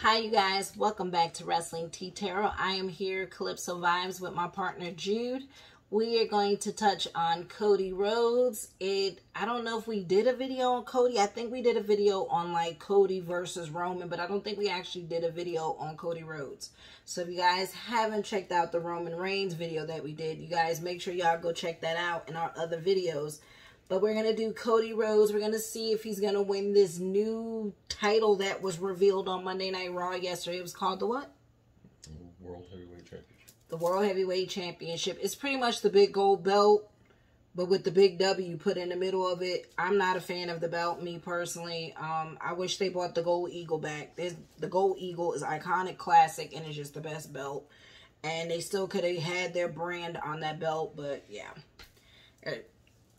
Hi you guys, welcome back to Wrestling Tea Tarot. I am here, Calypso Vibes, with my partner Jude. We are going to touch on Cody Rhodes. I don't know if we did a video on Cody. I think we did a video on like Cody versus Roman, but I don't think we actually did a video on Cody Rhodes. So if you guys haven't checked out the Roman Reigns video that we did, you guys make sure y'all go check that out in our other videos. But we're going to do Cody Rhodes. We're going to see if he's going to win this new title that was revealed on Monday Night Raw yesterday. It was called the what? World Heavyweight Championship. The World Heavyweight Championship. It's pretty much the big gold belt, but with the big W put in the middle of it. I'm not a fan of the belt, me personally. I wish they brought the Gold Eagle back. The Gold Eagle is iconic, classic, and it's just the best belt. And they still could have had their brand on that belt, but yeah.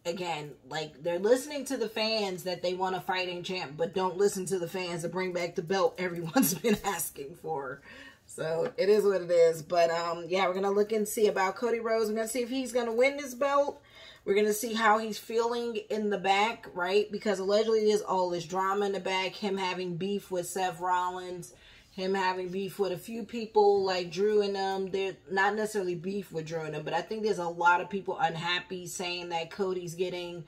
Again, like, they're listening to the fans that they want a fighting champ, but don't listen to the fans to bring back the belt everyone's been asking for. So, it is what it is. But, yeah, we're going to look and see about Cody Rhodes. We're going to see if he's going to win this belt. We're going to see how he's feeling in the back, right? Because allegedly there's all this drama in the back. Him having beef with Seth Rollins. Him having beef with a few people like Drew and them. They're not necessarily beef with Drew and them, but I think there's a lot of people unhappy saying that Cody's getting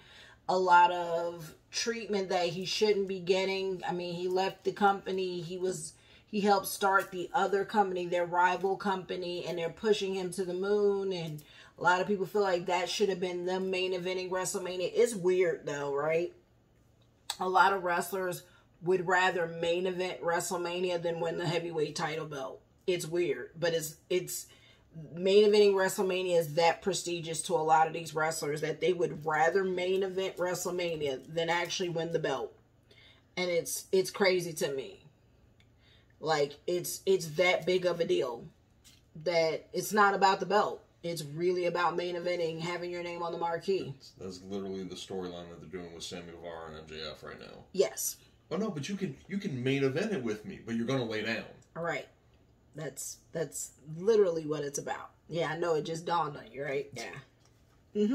a lot of treatment that he shouldn't be getting. I mean, he left the company. He helped start the other company, their rival company, and they're pushing him to the moon. And a lot of people feel like that should have been them main eventing WrestleMania. It's weird though, right? A lot of wrestlers would rather main event WrestleMania than win the heavyweight title belt. It's weird, but it's main eventing WrestleMania is that prestigious to a lot of these wrestlers that they would rather main event WrestleMania than actually win the belt. And it's crazy to me. Like, it's that big of a deal that it's not about the belt. It's really about main eventing, having your name on the marquee. That's literally the storyline that they're doing with Sammy Guevara and MJF right now. Yes. Oh no, but you can main event it with me, but you're gonna lay down. All right. That's literally what it's about. Yeah, I know, it just dawned on you, right? Yeah.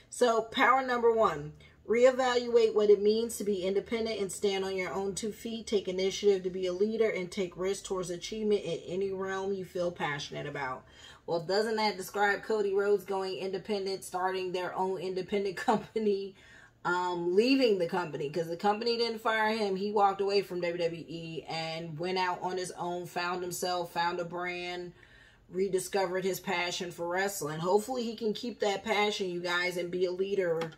So, power number 1. Reevaluate what it means to be independent and stand on your own 2 feet. Take initiative to be a leader and take risks towards achievement in any realm you feel passionate about. Well, doesn't that describe Cody Rhodes going independent, starting their own independent company, leaving the company? Because the company didn't fire him. He walked away from WWE and went out on his own, found himself, found a brand, rediscovered his passion for wrestling. Hopefully he can keep that passion, you guys, and be a leader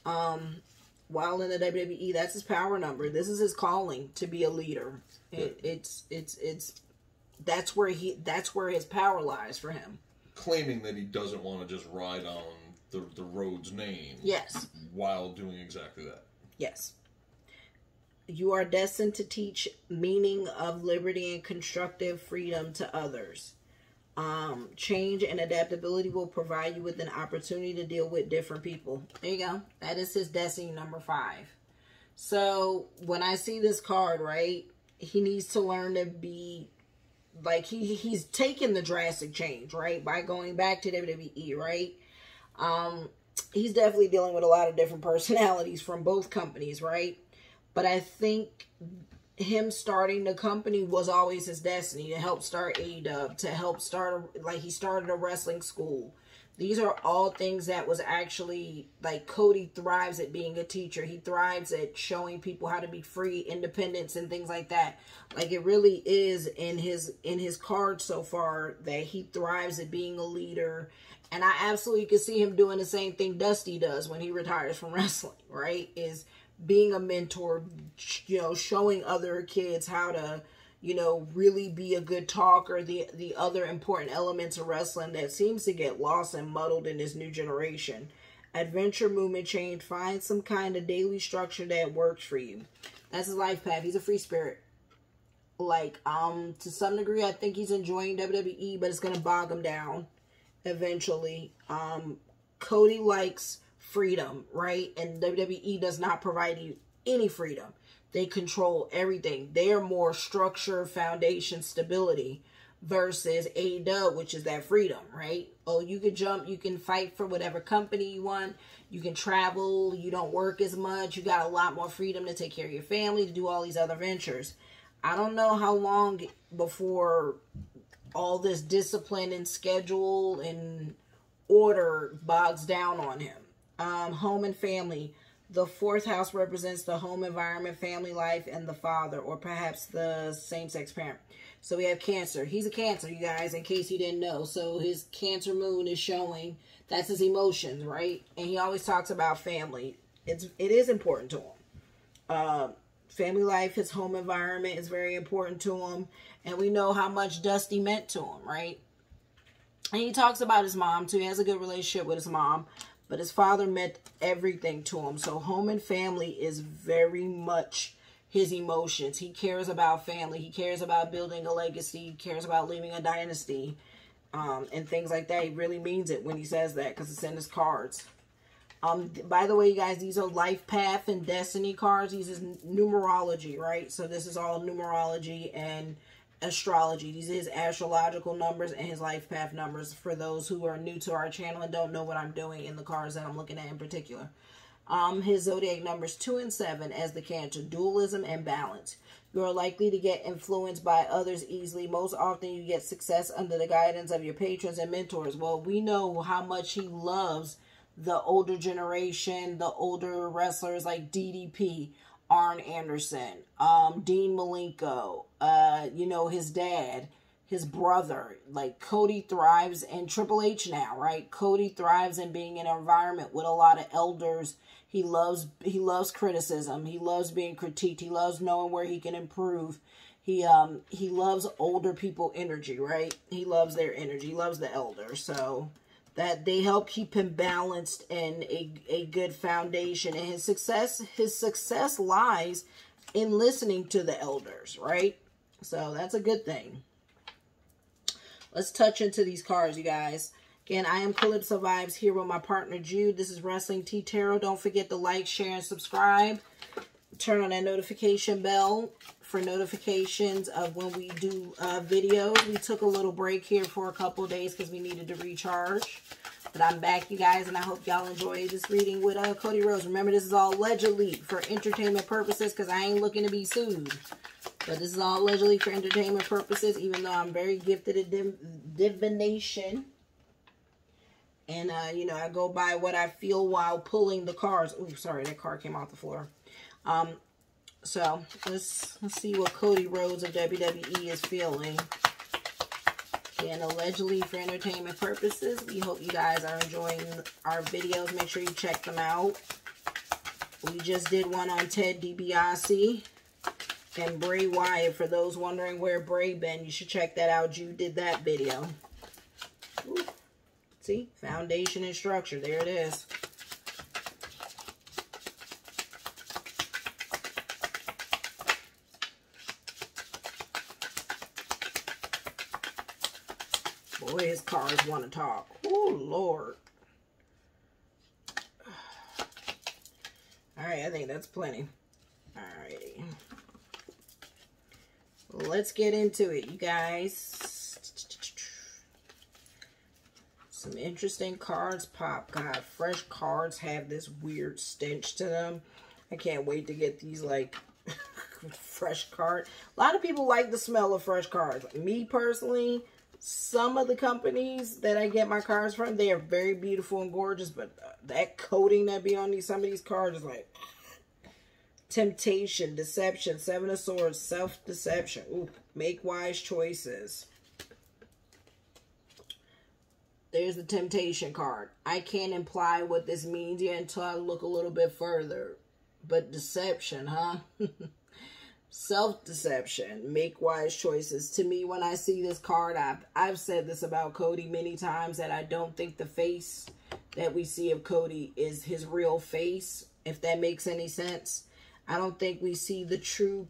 while in the WWE. That's his power number. This is his calling, to be a leader. That's where his power lies for him. Claiming that he doesn't want to just ride on the Rhodes name. Yes. While doing exactly that. Yes. You are destined to teach meaning of liberty and constructive freedom to others. Change and adaptability will provide you with an opportunity to deal with different people. There you go. That is his destiny number 5. So when I see this card, right, he needs to learn to be like, he's taken the drastic change, right, by going back to WWE, right? He's definitely dealing with a lot of different personalities from both companies, right? But I think him starting the company was always his destiny, to help start AEW, to help start, he started a wrestling school. These are all things that was actually, like, Cody thrives at being a teacher. He thrives at showing people how to be free, independence, and things like that. Like, it really is in his card so far that he thrives at being a leader. And I absolutely could see him doing the same thing Dusty does when he retires from wrestling, right? Is being a mentor, you know, showing other kids how to, you know, really be a good talker, the other important elements of wrestling that seems to get lost and muddled in this new generation. Adventure, movement, change. Find some kind of daily structure that works for you. That's his life path. He's a free spirit. Like, to some degree, I think he's enjoying WWE, but it's going to bog him down eventually. Cody likes freedom, right? And WWE does not provide you any freedom. They control everything. They are more structure, foundation, stability versus AEW, which is that freedom, right? Oh, you can jump, you can fight for whatever company you want, you can travel, you don't work as much, you got a lot more freedom to take care of your family, to do all these other ventures. I don't know how long before all this discipline and schedule and order bogs down on him. Home and family. The fourth house represents the home environment, family life, and the father, or perhaps the same-sex parent. So we have Cancer. He's a Cancer, you guys, in case you didn't know. So his Cancer moon is showing, that's his emotions, right? And he always talks about family. It is important to him. Family life, his home environment is very important to him. And we know how much Dusty meant to him, right? And he talks about his mom, too. He has a good relationship with his mom. But his father meant everything to him. So home and family is very much his emotions. He cares about family. He cares about building a legacy. He cares about leaving a dynasty. And things like that. He really means it when he says that, because it's in his cards. By the way, you guys, these are life path and destiny cards. These is numerology, right? So this is all numerology and astrology. These are his astrological numbers and his life path numbers for those who are new to our channel and don't know what I'm doing in the cards that I'm looking at in particular. His zodiac numbers 2 and 7 as the Cancer, dualism and balance. You are likely to get influenced by others easily. Most often you get success under the guidance of your patrons and mentors. Well, we know how much he loves the older generation, the older wrestlers like DDP, Arn Anderson, Dean Malenko, you know, his dad, his brother. Like, Cody thrives, and Triple H now, right? Cody thrives in being in an environment with a lot of elders. He loves criticism. He loves being critiqued. He loves knowing where he can improve. He loves older people energy, right? He loves their energy. He loves the elders. So that they help keep him balanced and a good foundation. And his success lies in listening to the elders, right? So that's a good thing. Let's touch into these cards, you guys. Again, I am Calypso Vibes here with my partner Jude. This is Wrestling Tea Tarot. Don't forget to like, share, and subscribe. Turn on that notification bell for notifications of when we do videos. We took a little break here for a couple of days because we needed to recharge. But I'm back, you guys, and I hope y'all enjoy this reading with Cody Rhodes. Remember, this is all allegedly for entertainment purposes because I ain't looking to be sued. But this is all allegedly for entertainment purposes, even though I'm very gifted at divination. And, you know, I go by what I feel while pulling the cards. Ooh, sorry, that card came off the floor. So let's see what Cody Rhodes of WWE is feeling. And allegedly for entertainment purposes. We hope you guys are enjoying our videos. Make sure you check them out. We just did one on Ted DiBiase and Bray Wyatt. For those wondering where Bray been, you should check that out. Jude did that video. Ooh. See? Foundation and structure. There it is. Boy, his cards want to talk. Oh, Lord. Alright, I think that's plenty. Alrighty. Let's get into it, you guys. Some interesting cards pop. God, fresh cards have this weird stench to them. I can't wait to get these, like, fresh cards. A lot of people like the smell of fresh cards. Me, personally, some of the companies that I get my cards from, they are very beautiful and gorgeous, but that coating that be on some of these cards is like temptation, deception, 7 of Swords, self-deception. Ooh, make wise choices. There's the temptation card. I can't imply what this means yet until I look a little bit further. But deception, huh? Self-deception, make wise choices. To me, when I see this card, I've said this about Cody many times, that I don't think the face that we see of Cody is his real face, if that makes any sense. I don't think we see the true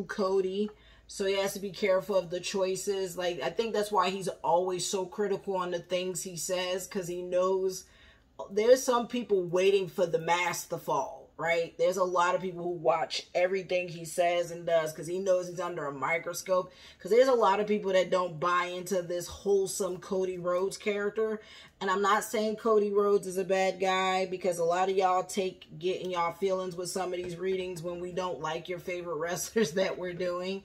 Cody, so he has to be careful of the choices. Like, I think that's why he's always so critical on the things he says, because he knows there's some people waiting for the mask to fall. right? There's a lot of people who watch everything he says and does because he knows he's under a microscope. Because there's a lot of people that don't buy into this wholesome Cody Rhodes character. And I'm not saying Cody Rhodes is a bad guy, because a lot of y'all get in y'all feelings with some of these readings when we don't like your favorite wrestlers that we're doing.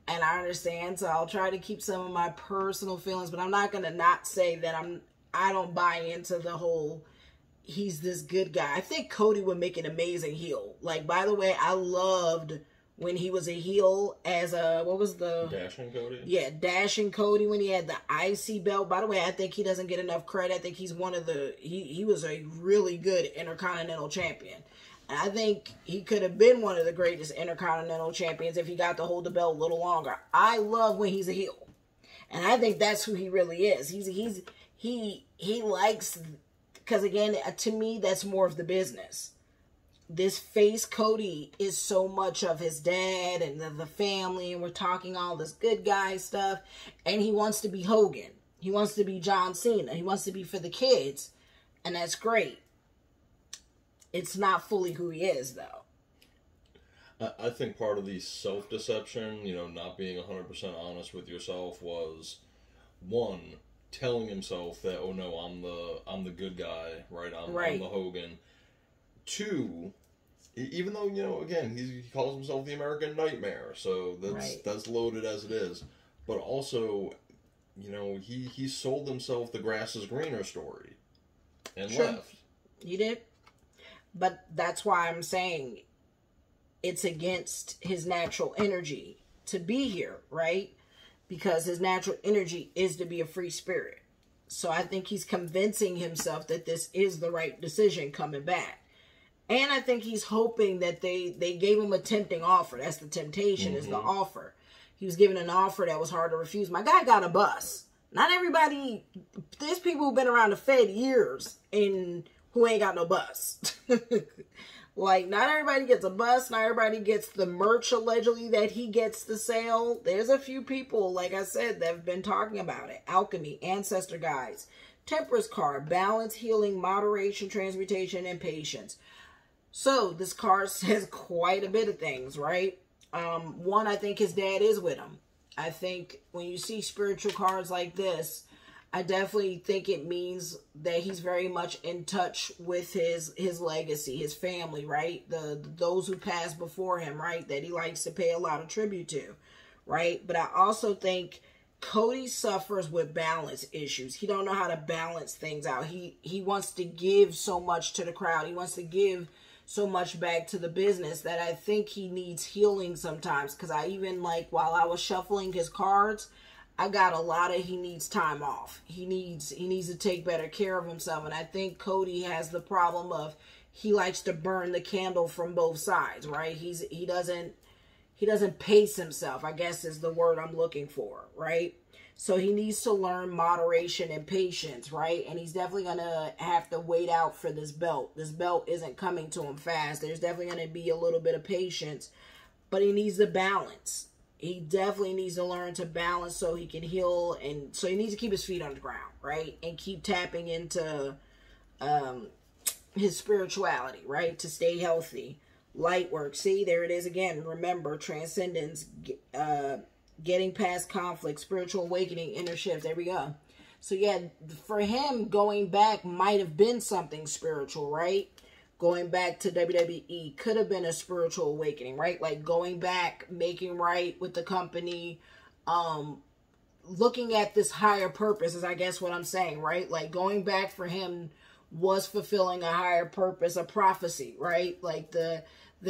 And I understand, so I'll try to keep some of my personal feelings, but I'm not going to not say that I don't buy into the whole he's this good guy. I think Cody would make an amazing heel. Like, by the way, I loved when he was a heel as a, what was the... Dashing Cody? Yeah, Dashing Cody when he had the IC belt. By the way, I think he doesn't get enough credit. I think he's one of the... He was a really good Intercontinental Champion. And I think he could have been one of the greatest Intercontinental Champions if he got to hold the belt a little longer. I love when he's a heel. And I think that's who he really is. He likes... Because, again, to me, that's more of the business. This face Cody is so much of his dad and the family, and we're talking all this good guy stuff. And he wants to be Hogan. He wants to be John Cena. He wants to be for the kids. And that's great. It's not fully who he is, though. I think part of the self-deception, not being 100% honest with yourself was, one, telling himself that, oh no, I'm the good guy, right? I'm the Hogan. Two, even though, again, he calls himself the American Nightmare, so that's loaded as it is. But also, he sold himself the grass is greener story and left. He did. But that's why I'm saying it's against his natural energy to be here, right? Because his natural energy is to be a free spirit. So I think he's convincing himself that this is the right decision coming back. And I think he's hoping that they gave him a tempting offer. That's the temptation, is the offer. He was given an offer that was hard to refuse. My guy got a bus. Not everybody, there's people who've been around the Fed years and who ain't got no bus. Like, not everybody gets a bus. Not everybody gets the merch, allegedly, that he gets to sell. There's a few people, like I said, that have been talking about it. Alchemy, Ancestor Guides, Temperance card, Balance, Healing, Moderation, Transmutation, and Patience. So, this card says quite a bit of things, right? One, I think his dad is with him. I think when you see spiritual cards like this, I definitely think it means that he's very much in touch with his legacy, his family, right? Those who passed before him, right? That he likes to pay a lot of tribute to, right? But I also think Cody suffers with balance issues. He don't know how to balance things out. He wants to give so much to the crowd. He wants to give so much back to the business that I think he needs healing sometimes. Because I even, while I was shuffling his cards, I got a lot of he needs time off. He needs to take better care of himself. And I think Cody has the problem of he likes to burn the candle from both sides, right? He doesn't pace himself, I guess is the word I'm looking for, right? So he needs to learn moderation and patience, right? And he's definitely going to have to wait out for this belt. This belt isn't coming to him fast. There's definitely going to be a little bit of patience, but he needs the balance. He definitely needs to learn to balance so he can heal. And so he needs to keep his feet on the ground, right? And keep tapping into his spirituality, right? To stay healthy. Light work. See, there it is again. Remember, transcendence, getting past conflict, spiritual awakening, inner shift. There we go. So yeah, for him, going back might have been something spiritual, right? Going back to WWE could have been a spiritual awakening, right? Like going back, making right with the company, looking at this higher purpose is I guess what I'm saying, right? Like going back for him was fulfilling a higher purpose, a prophecy, right? Like the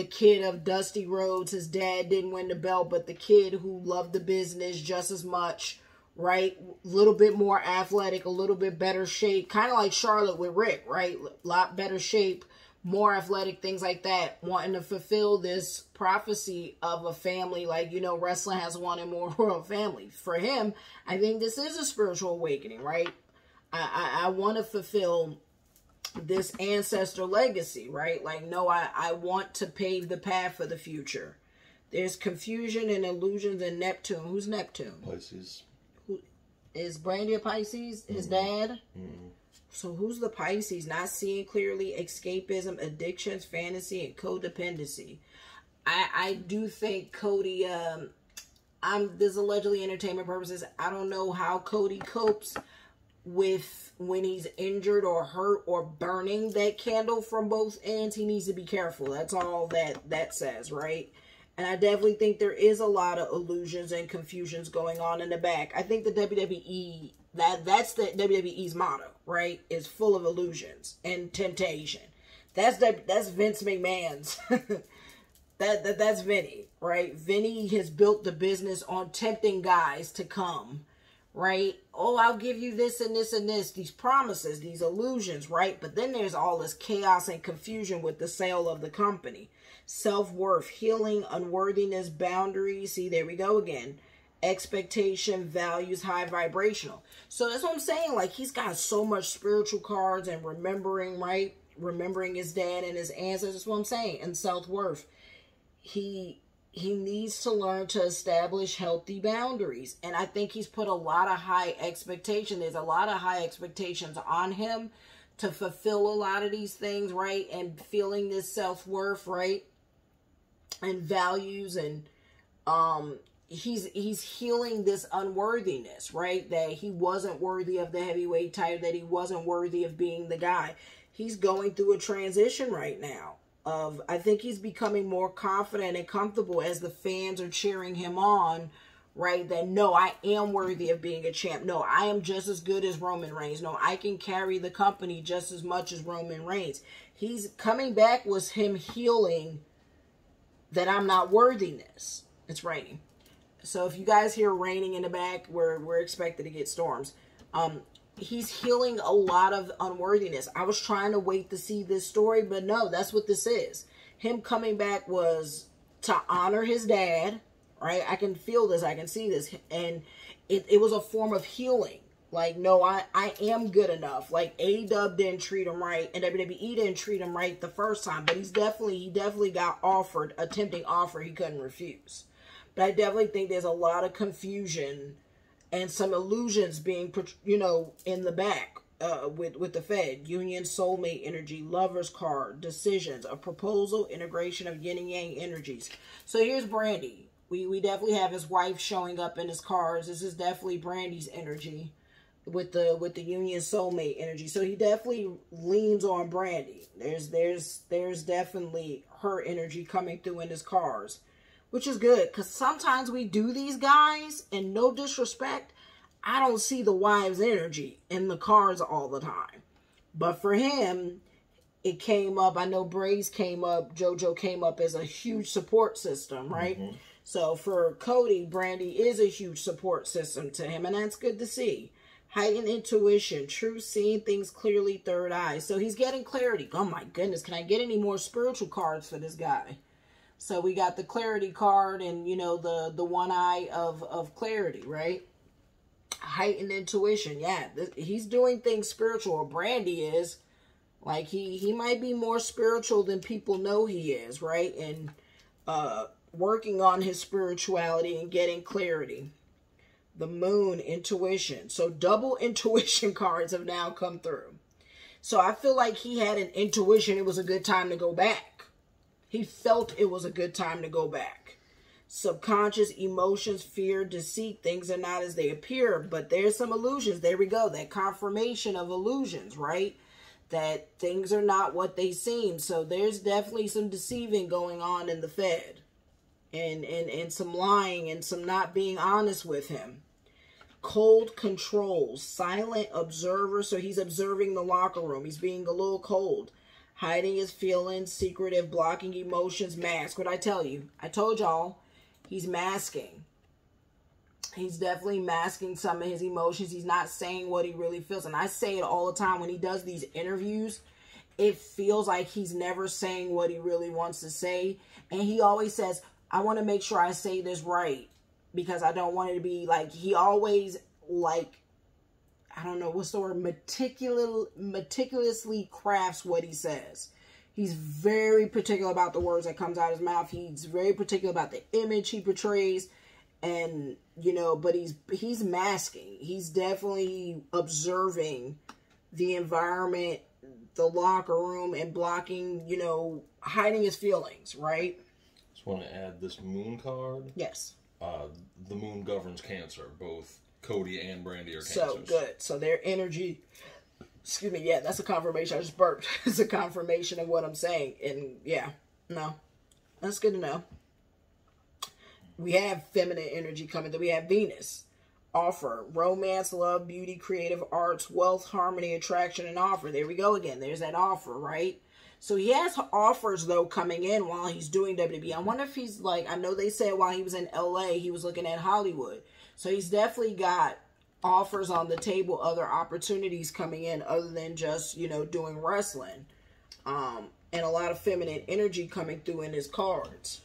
kid of Dusty Rhodes, his dad didn't win the belt, but the kid who loved the business just as much, right? A little bit more athletic, a little bit better shape, kind of like Charlotte with Rick, right? A lot better shape, more athletic, things like that, wanting to fulfill this prophecy of a family, like, wrestling has one and more royal family. For him, I think this is a spiritual awakening, right? I want to fulfill this ancestor legacy, right? Like, no, I want to pave the path for the future. There's confusion and illusions in Neptune. Who's Neptune? Pisces. Who is Brandy a Pisces? His dad? So who's the Pisces? Not seeing clearly, escapism, addictions, fantasy, and codependency. I do think Cody, this is allegedly entertainment purposes. I don't know how Cody copes with when he's injured or hurt or burning that candle from both ends. He needs to be careful. That's all that says, right? And I definitely think there is a lot of illusions and confusions going on in the back. I think the WWE, that's the WWE's motto, right? Is full of illusions and temptation. That's Vince McMahon's. That's Vinny, right? Vinny has built the business on tempting guys to come, right? Oh, I'll give you this and this and this, these promises, these illusions, right? But then there's all this chaos and confusion with the sale of the company. Self-worth, healing, unworthiness, boundaries. See, there we go again. Expectation, values, high vibrational. So that's what I'm saying. Like, he's got so much spiritual cards and remembering, right? Remembering his dad and his ancestors. That's what I'm saying. And self-worth. He needs to learn to establish healthy boundaries. And I think he's put a lot of high expectation. There's a lot of high expectations on him to fulfill a lot of these things, right? And feeling this self-worth, right? And values, and he's healing this unworthiness, right? That he wasn't worthy of the heavyweight title, that he wasn't worthy of being the guy. He's going through a transition right now. I think he's becoming more confident and comfortable as the fans are cheering him on, right? That, no, I am worthy of being a champ. No, I am just as good as Roman Reigns. No, I can carry the company just as much as Roman Reigns. He's coming back was him healing that I'm not worthiness. It's raining. So if you guys hear raining in the back, we're expected to get storms. He's healing a lot of unworthiness. I was trying to wait to see this story, but no, that's what this is. Him coming back was to honor his dad, right? I can feel this. I can see this. And it was a form of healing. Like, no, I am good enough. Like, AEW didn't treat him right, and WWE didn't treat him right the first time. But he definitely got offered a tempting offer he couldn't refuse. But I definitely think there's a lot of confusion and some illusions being, in the back with the Fed. Union, soulmate energy, lover's card, decisions, a proposal, integration of yin and yang energies. So here's Brandy. We definitely have his wife showing up in his cards. This is definitely Brandy's energy with the union soulmate energy. So he definitely leans on Brandy. There's definitely her energy coming through in his cards, which is good, because sometimes we do these guys, and no disrespect, I don't see the wife's energy in the cards all the time. But for him, it came up. I know Braves came up, JoJo came up as a huge support system, right? Mm-hmm. So for Cody, Brandy is a huge support system to him, and that's good to see. Heightened intuition, true seeing things clearly, third eye. So he's getting clarity. Oh my goodness, can I get any more spiritual cards for this guy? So we got the clarity card and, the one eye of clarity, right? Heightened intuition. Yeah, he's doing things spiritual. Brandy is. Like, he might be more spiritual than people know he is, right? And working on his spirituality and getting clarity. The moon, intuition. So double intuition cards have now come through. So I feel like he had an intuition. It was a good time to go back. He felt it was a good time to go back. Subconscious emotions, fear, deceit, things are not as they appear. But there's some illusions. There we go. That confirmation of illusions, right? That things are not what they seem. So there's definitely some deceiving going on in the Fed. And some lying and some not being honest with him. Cold control, silent observer. So he's observing the locker room. He's being a little cold. Hiding his feelings, secretive, blocking emotions, mask. What I tell you? I told y'all, he's masking. He's definitely masking some of his emotions. He's not saying what he really feels. And I say it all the time when he does these interviews. It feels like he's never saying what he really wants to say. And he always says, I want to make sure I say this right. Because I don't want it to be like, he always, I don't know, what's the word, meticulously crafts what he says. He's very particular about the words that comes out of his mouth. He's very particular about the image he portrays. And, but he's masking. He's definitely observing the environment, the locker room, and blocking, you know, hiding his feelings, right? Just want to add this moon card. Yes. The moon governs Cancer. Both Cody and Brandy are Cancers. So, good. So, their energy... Excuse me, yeah, that's a confirmation. I just burped. It's a confirmation of what I'm saying. And, yeah, no. That's good to know. We have feminine energy coming. Then we have Venus. Offer. Romance, love, beauty, creative arts, wealth, harmony, attraction, and offer. There we go again. There's that offer, right? So he has offers, though, coming in while he's doing WWE. I wonder if he's like, I know they said while he was in LA, he was looking at Hollywood. So he's definitely got offers on the table, other opportunities coming in other than just, you know, doing wrestling. And a lot of feminine energy coming through in his cards.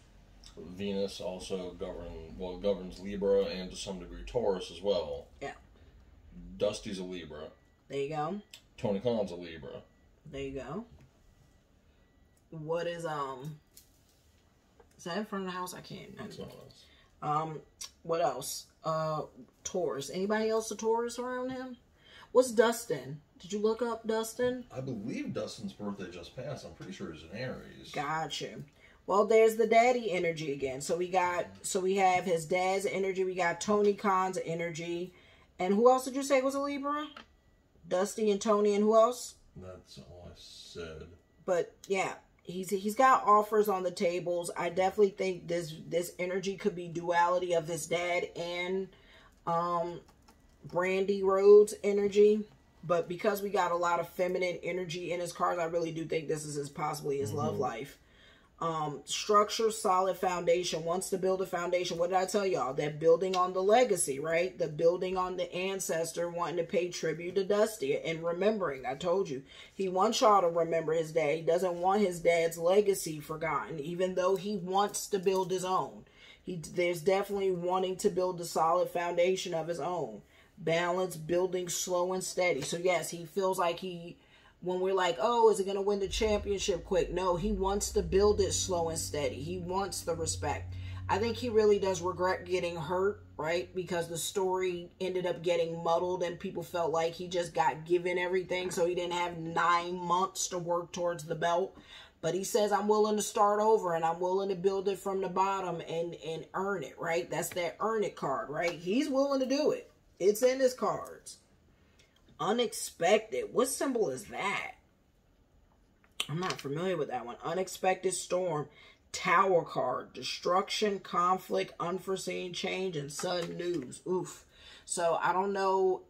Venus also governs Libra and to some degree Taurus as well. Yeah. Dusty's a Libra. There you go. Tony Khan's a Libra. There you go. What is that in front of the house? I can't. That's not us. What else? Taurus. Anybody else a Taurus around him? What's Dustin? Did you look up Dustin? I believe Dustin's birthday just passed. I'm pretty sure he's an Aries. Gotcha. Well, there's the daddy energy again. So we have his dad's energy. We got Tony Khan's energy. And who else did you say was a Libra? Dusty and Tony, and who else? That's all I said. But yeah, he's got offers on the tables. I definitely think this energy could be duality of his dad and Brandy Rhodes energy. But because we got a lot of feminine energy in his cards, I really do think this is possibly his love life. Structure, solid foundation. Wants to build a foundation. What did I tell y'all? That building on the legacy, right? The building on the ancestor, wanting to pay tribute to Dusty and remembering. I told you, he wants y'all to remember his dad. He doesn't want his dad's legacy forgotten, even though he wants to build his own. There's definitely wanting to build a solid foundation of his own. Balance, building slow and steady. So yes, he feels like when we're like, oh, is he going to win the championship quick? No, he wants to build it slow and steady. He wants the respect. I think he really does regret getting hurt, right? Because the story ended up getting muddled and people felt like he just got given everything. So he didn't have 9 months to work towards the belt. But he says, I'm willing to start over and I'm willing to build it from the bottom and earn it, right? That's that earn it card, right? He's willing to do it. It's in his cards. Unexpected. What symbol is that? I'm not familiar with that one. Unexpected storm. Tower card. Destruction, conflict, unforeseen change, and sudden news. Oof. So I don't know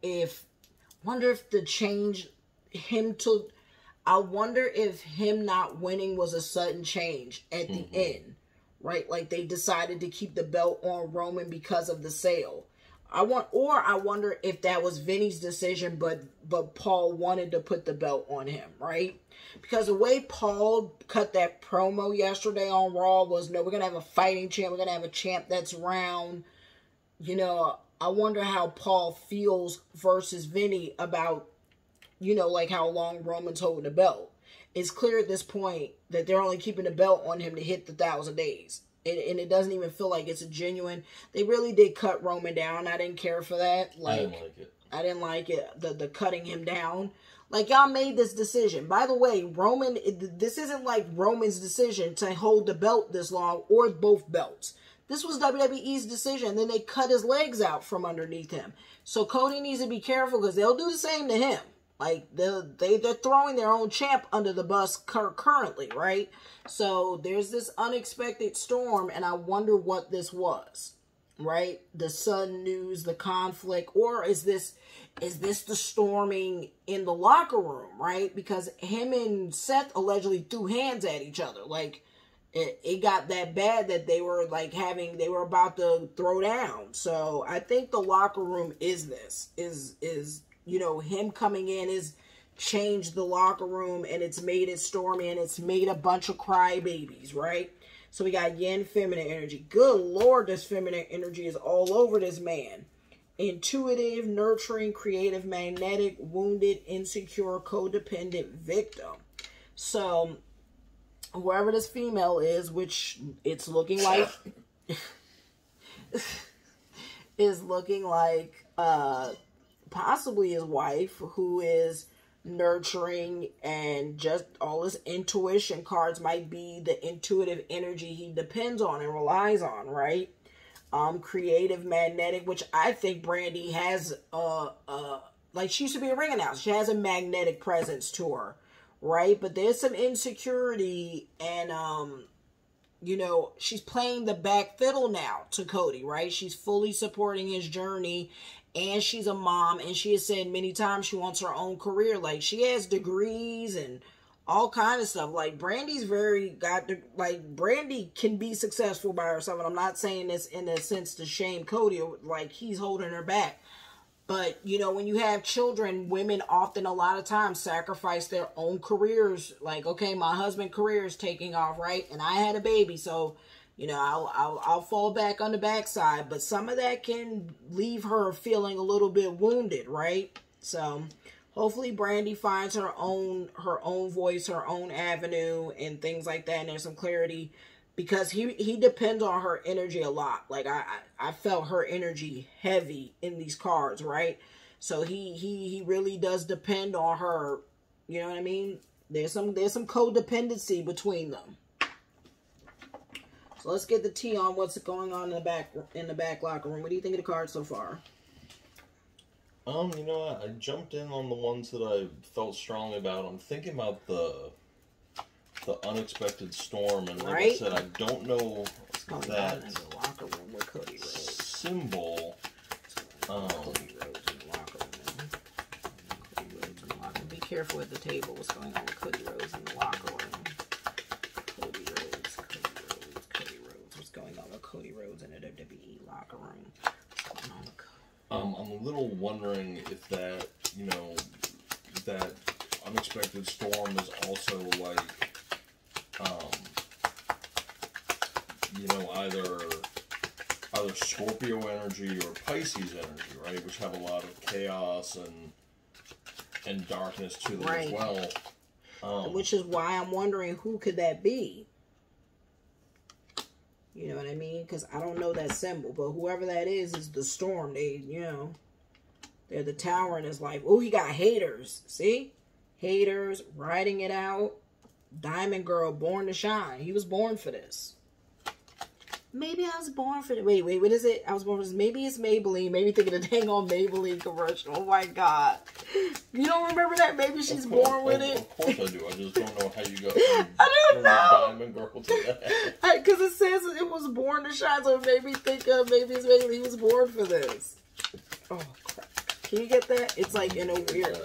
wonder if the change I wonder if him not winning was a sudden change at the end. Right? Like they decided to keep the belt on Roman because of the sale. I wonder if that was Vinny's decision, but Paul wanted to put the belt on him, right? Because the way Paul cut that promo yesterday on Raw was, no, we're going to have a fighting champ. We're going to have a champ that's round. You know, I wonder how Paul feels versus Vinny about, you know, like how long Roman's holding the belt. It's clear at this point that they're only keeping the belt on him to hit the 1,000 days. And it doesn't even feel like it's a genuine. They really did cut Roman down. I didn't care for that. I didn't like it. I didn't like it. The cutting him down. Like, y'all made this decision. By the way, this isn't like Roman's decision to hold the belt this long or both belts. This was WWE's decision. Then they cut his legs out from underneath him. So Cody needs to be careful because they'll do the same to him. Like, they're throwing their own champ under the bus currently, right? So, there's this unexpected storm, and I wonder what this was, right? The sudden news, the conflict, or is this the storming in the locker room, right? Because him and Seth allegedly threw hands at each other. Like, it got that bad that they were about to throw down. So, I think the locker room is you know, him coming in has changed the locker room and it's made it stormy and it's made a bunch of crybabies, right? So we got yin feminine energy. Good Lord, this feminine energy is all over this man. Intuitive, nurturing, creative, magnetic, wounded, insecure, codependent, victim. So whoever this female is, which it's looking like is looking like possibly his wife, who is nurturing, and just all his intuition cards might be the intuitive energy he depends on and relies on, right? Creative, magnetic, which I think Brandy has, like, she used to be a ring announcer. She has a magnetic presence to her, right? But there's some insecurity, and, you know, she's playing the back fiddle now to Cody, right? She's fully supporting his journey, and she's a mom, and she has said many times she wants her own career. Like, she has degrees and all kind of stuff. Like, Brandy's Brandy can be successful by herself, and I'm not saying this in a sense to shame Cody, like he's holding her back. But, you know, when you have children, women often a lot of times sacrifice their own careers. Like, okay, my husband's career is taking off, right? And I had a baby, so, you know, I'll fall back on the backside. But some of that can leave her feeling a little bit wounded, right? So hopefully Brandy finds her own voice, her own avenue, and things like that. And there's some clarity, because he depends on her energy a lot. Like, I felt her energy heavy in these cards, right? So he really does depend on her. You know what I mean? There's some codependency between them. So let's get the tea on what's going on in the back locker room. What do you think of the cards so far? You know, I jumped in on the ones that I felt strongly about. I'm thinking about the unexpected storm, and like I said, I don't know that in the locker room with Cody Rhodes. Symbol. Cody Rhodes in the locker room. Cody Rhodes in the locker room. Be careful at the table. What's going on with Cody Rhodes in the locker room? Cody Rhodes. What's going on with Cody Rhodes in the WWE locker room? What's going on with Cody? I'm a little wondering if that, you know, that unexpected storm is also like, you know, either Scorpio energy or Pisces energy, right? Which have a lot of chaos and darkness to them as well. Which is why I'm wondering, who could that be? You know what I mean? Because I don't know that symbol, but whoever that is the storm. They, you know, they're the tower in his life. Oh, he got haters. See? Haters, riding it out. Diamond Girl, born to shine. He was born for this. Maybe I was born for this. Wait, what is it? I was born for this. Maybe it's Maybelline. Maybe thinking of the dang on Maybelline commercial. Oh my God. You don't remember that? Maybe she's born with it? Of course I do. I just don't know how you got from Diamond Girl to that. Because it says it was born to shine, so it made me think of maybe it's Maybelline. He was born for this. Oh, crap. Can you get that? It's like in a weird...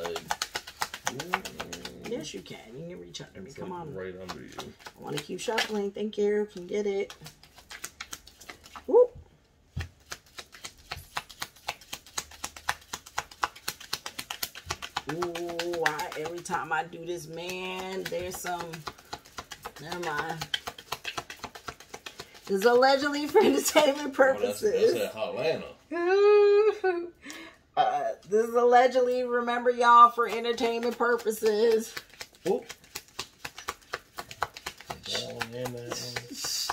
Yes, you can. You can reach out to me. Come on. Right under you. I want to keep shuffling. Thank you. Can get it. Woo. Ooh, every time I do this, man, there's some... Never mind. This is allegedly for entertainment purposes. That's Atlanta. This is allegedly, remember y'all, for entertainment purposes. Whoop. This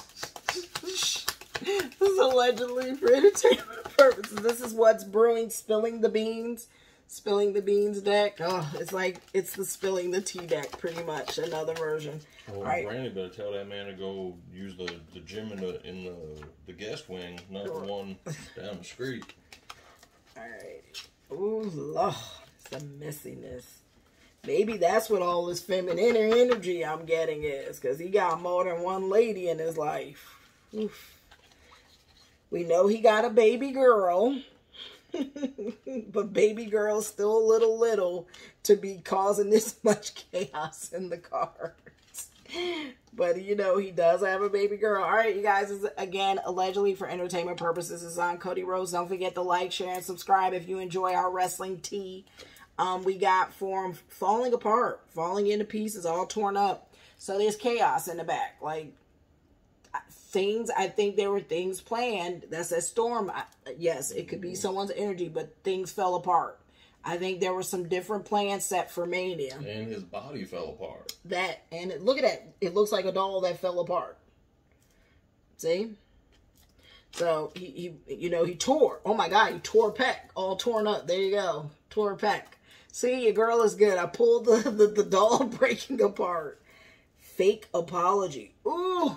is allegedly for entertainment purposes. This is what's brewing. Spilling the beans. Spilling the beans deck. Oh, it's like, it's the spilling the tea deck, pretty much. Another version. Well, right. Brandy better tell that man to go use the gym in the guest wing, not the one down the street. Alright. Ooh, Lord. It's a messiness. Maybe that's what all this feminine energy I'm getting is. Because he got more than one lady in his life. Oof. We know he got a baby girl. But baby girl's still a little to be causing this much chaos in the cards. But, you know, he does have a baby girl. All right, you guys, this is, again, allegedly for entertainment purposes. This is on Cody Rhodes. Don't forget to like, share, and subscribe if you enjoy our wrestling tea. We got Form falling apart, falling into pieces, all torn up. So there's chaos in the back. Like, things, I think there were things planned. That's a storm. Yes, it could be someone's energy, but things fell apart. I think there were some different plans set for Mania. And his body fell apart. Look at that. It looks like a doll that fell apart. See? So, he tore. Oh my God, he tore a pec. All torn up. There you go. Tore a pec. See, your girl is good. I pulled the doll breaking apart. Fake apology. Ooh.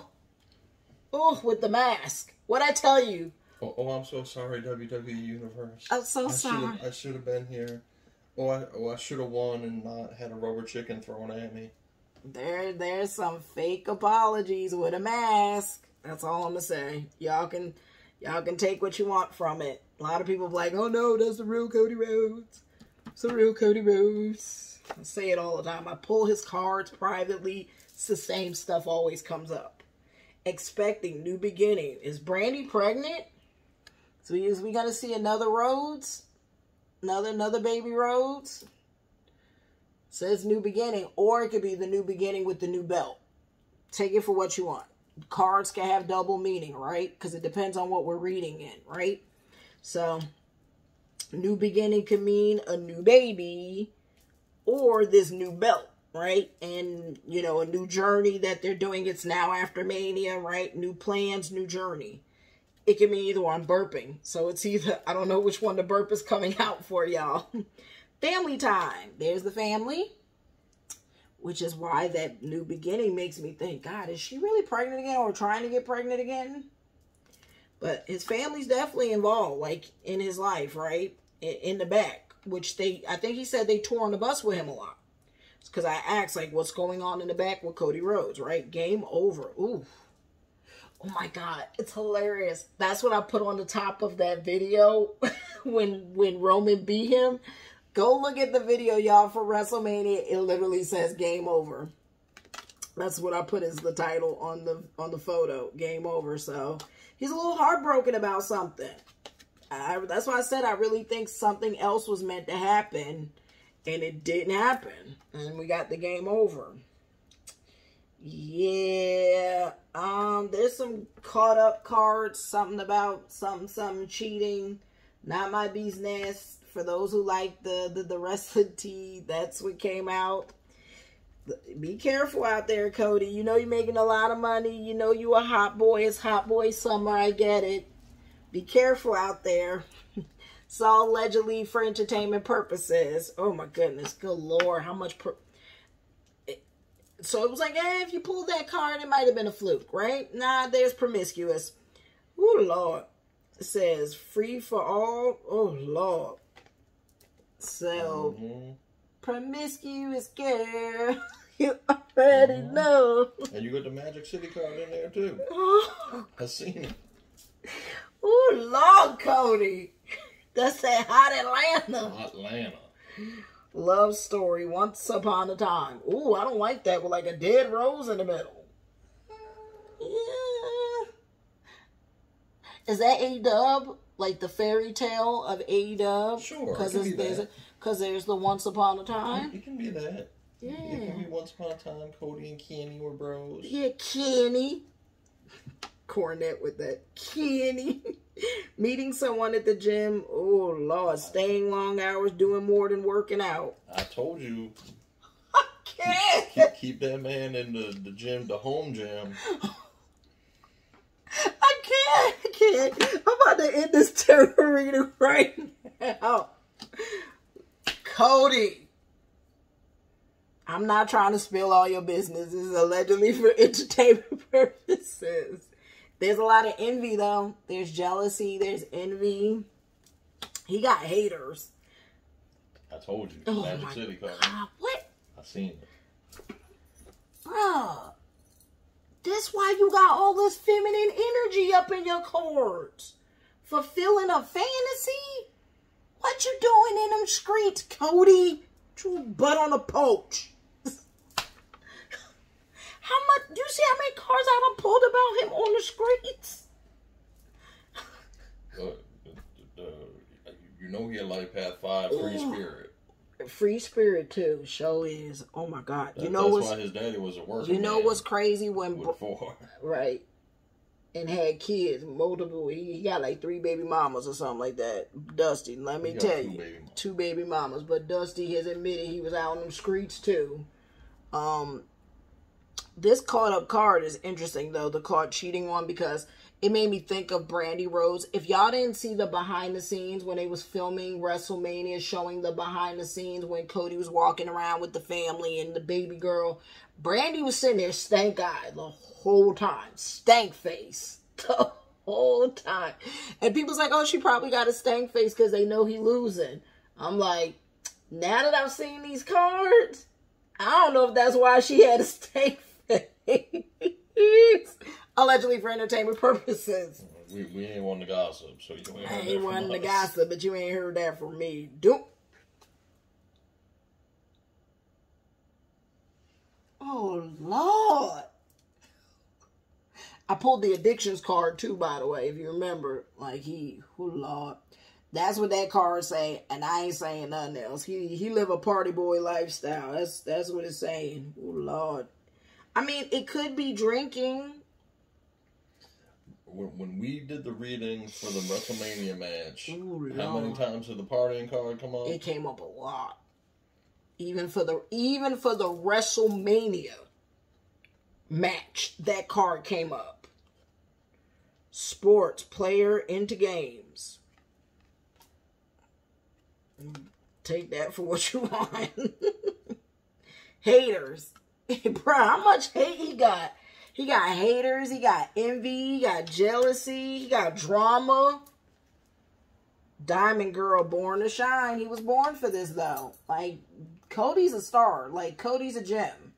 Ooh, with the mask. What'd I tell you? Oh, I'm so sorry, WWE Universe. I'm so sorry. I should have been here. I should have won and not had a rubber chicken thrown at me. There's some fake apologies with a mask. That's all I'm gonna say. Y'all can take what you want from it. A lot of people be like, oh no, that's the real Cody Rhodes. It's the real Cody Rhodes. I say it all the time. I pull his cards privately. It's the same stuff always comes up. Expecting new beginning. Is Brandy pregnant? So is we gonna see another Rhodes? Another baby Rhodes? Says new beginning, or it could be the new beginning with the new belt. Take it for what you want. Cards can have double meaning, right? Because it depends on what we're reading in, right? So, new beginning could mean a new baby or this new belt, right? And, you know, a new journey that they're doing. It's now after Mania, right? New plans, new journey. It can mean either one. I'm burping. So, it's either, I don't know which one the burp is coming out for, y'all. Family time. There's the family. Which is why that new beginning makes me think, God, is she really pregnant again or trying to get pregnant again? But his family's definitely involved, like, in his life, right? In the back. Which I think he said they tore on the bus with him a lot. Because I asked, like, what's going on in the back with Cody Rhodes, right? Game over. Ooh. Oh my God, it's hilarious. That's what I put on the top of that video when Roman beat him. Go look at the video, y'all, for WrestleMania. It literally says game over. That's what I put as the title on the photo. Game over. So he's a little heartbroken about something. That's why I said I really think something else was meant to happen. And it didn't happen. And we got the game over. Yeah. There's some caught up cards. Something about something cheating. Not my business. For those who like the wrestling tea, that's what came out. Be careful out there, Cody. You know you're making a lot of money. You know you a hot boy. It's hot boy summer. I get it. Be careful out there. It's all allegedly for entertainment purposes. Oh my goodness. Good Lord. How much... So it was like, if you pulled that card, it might have been a fluke, right? Nah, there's promiscuous. Oh, Lord. It says free for all. Oh, Lord. So, promiscuous girl, you already know. And you got the Magic City card in there too. I seen it. Oh, Lord, Cody. That's that hot Atlanta. Hot Atlanta. Love story, once upon a time. Ooh, I don't like that with like a dead rose in the middle. Yeah. Is that A-Dub? Like the fairy tale of A-Dub? Sure, because there's the once upon a time. It can be that. Yeah. It can be once upon a time Cody and Kenny were bros. Yeah, Kenny. Cornet with that. Kenny. Meeting someone at the gym. Oh, Lord. Staying long hours, doing more than working out. I told you. I can't. Keep that man in the gym, the home gym. I can't. I'm about to end this tarot reading right now. Cody. I'm not trying to spill all your business. This is allegedly for entertainment purposes. There's a lot of envy, though. There's jealousy. There's envy. He got haters. I told you. Oh Magic my City card. God. What? I seen it. Bruh. That's why you got all this feminine energy up in your cards. Fulfilling a fantasy? What you doing in them streets, Cody? Your butt on a poach. How much? Do you see how many cards I done pulled about him on the streets? You know he had life path 5, free spirit. Free spirit too. Show is. Oh my God. That's why his daddy was a worker. You know what's crazy when right, and had kids, multiple. He got like 3 baby mamas or something like that. Dusty, let me tell you, 2 baby mamas. But Dusty has admitted he was out on them streets too. This caught up card is interesting though, the caught cheating one, because it made me think of Brandy Rhodes. If y'all didn't see the behind the scenes when they was filming WrestleMania, showing the behind the scenes when Cody was walking around with the family and the baby girl, Brandy was sitting there stank-eyed the whole time. Stank face. The whole time. And people's like, oh, she probably got a stank face because they know he losing. I'm like, now that I've seen these cards, I don't know if that's why she had a stank face. Allegedly for entertainment purposes. We ain't one to gossip, so you ain't heard I ain't one to gossip, but you ain't heard that from me. Doop. Oh, Lord. I pulled the addictions card, too, by the way, if you remember. Like, oh, Lord. That's what that card say, and I ain't saying nothing else. He live a party boy lifestyle. That's what it's saying. Oh, Lord. I mean, it could be drinking. When we did the readings for the WrestleMania match, ooh, how many times did the partying card come up? It came up a lot. Even for the WrestleMania match, that card came up. Sports, player into games. Take that for what you want. Haters. Bro, how much hate he got? He got haters, he got envy, he got jealousy, he got drama. Diamond Girl, born to shine. He was born for this, though. Like, Cody's a star. Like, Cody's a gem.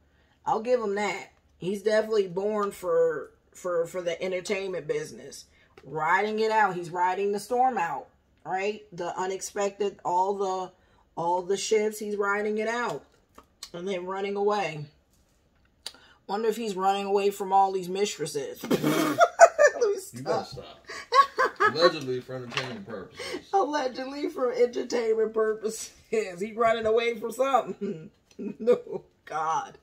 I'll give him that. He's definitely born for the entertainment business. Riding it out. He's riding the storm out, right? The unexpected, all the shifts, he's riding it out. And then running away. Wonder if he's running away from all these mistresses. You better stop. Allegedly for entertainment purposes. Allegedly for entertainment purposes. He's running away from something. No, God.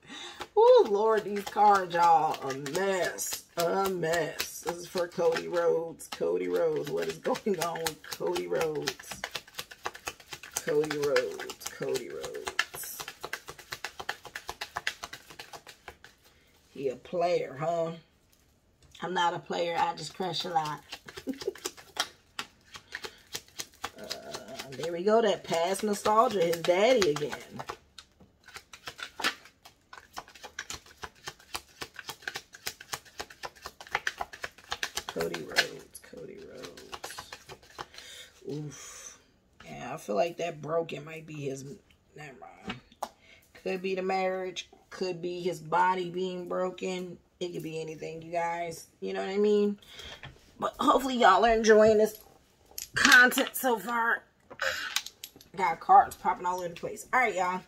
Oh, Lord, these cards, y'all. A mess. A mess. This is for Cody Rhodes. Cody Rhodes. What is going on with Cody Rhodes? Cody Rhodes. Cody Rhodes. He a player, huh? I'm not a player. I just crush a lot. There we go. That past nostalgia. His daddy again. Cody Rhodes. Cody Rhodes. Oof. Yeah, I feel like that broken might be his... Never mind. Could be the marriage. Could be his body being broken. It could be anything, you guys. You know what I mean? But hopefully y'all are enjoying this content so far. Got cards popping all over the place. Alright, y'all.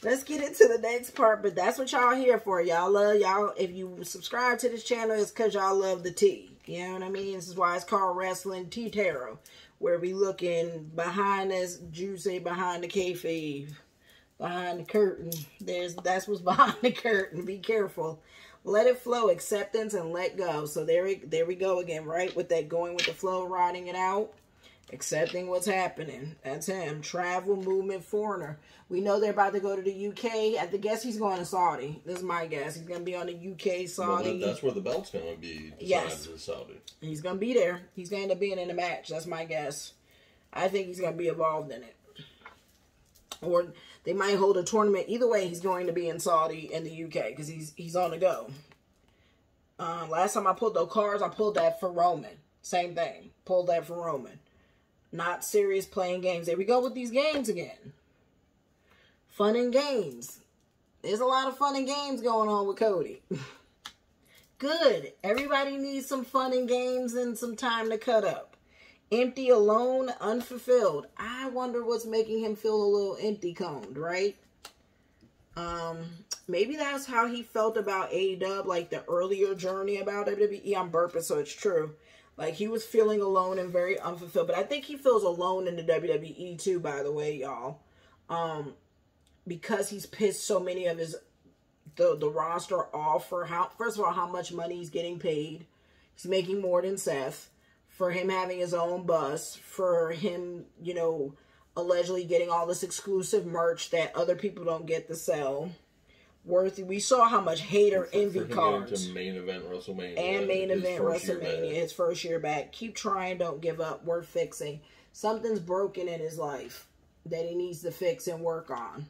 Let's get into the next part. But that's what y'all here for. Y'all love, y'all. If you subscribe to this channel, it's because y'all love the tea. You know what I mean? This is why it's called Wrestling Tea Tarot. Where we looking behind this juicy, behind the kayfabe. Behind the curtain. That's what's behind the curtain. Be careful. Let it flow. Acceptance and let go. So there we go again, right? With that going with the flow, riding it out. Accepting what's happening. That's him. Travel, movement, foreigner. We know they're about to go to the UK. I guess he's going to Saudi. This is my guess. He's going to be on the UK, Saudi. Well, that's where the belt's going to be decided. Yes. In Saudi. He's going to be there. He's going to end up being in the match. That's my guess. I think he's going to be involved in it. Or they might hold a tournament. Either way, he's going to be in Saudi and the UK because he's on the go. Last time I pulled those cards, I pulled that for Roman. Same thing. Pulled that for Roman. Not serious playing games. There we go with these games again. Fun and games. There's a lot of fun and games going on with Cody. Good. Everybody needs some fun and games and some time to cut up. Empty, alone, unfulfilled. I wonder what's making him feel a little empty-coned, right? Maybe that's how he felt about AEW, like the earlier journey about WWE. I'm burping, so it's true. Like, he was feeling alone and very unfulfilled. But I think he feels alone in the WWE, too, by the way, y'all. Because he's pissed so many of the roster off for first of all, how much money he's getting paid. He's making more than Seth. For him having his own bus, for him, you know, allegedly getting all this exclusive merch that other people don't get to sell. worthy. We saw how much hater envy cards. To main event WrestleMania. And main event WrestleMania. His first year back. Keep trying. Don't give up. Worth fixing. Something's broken in his life that he needs to fix and work on.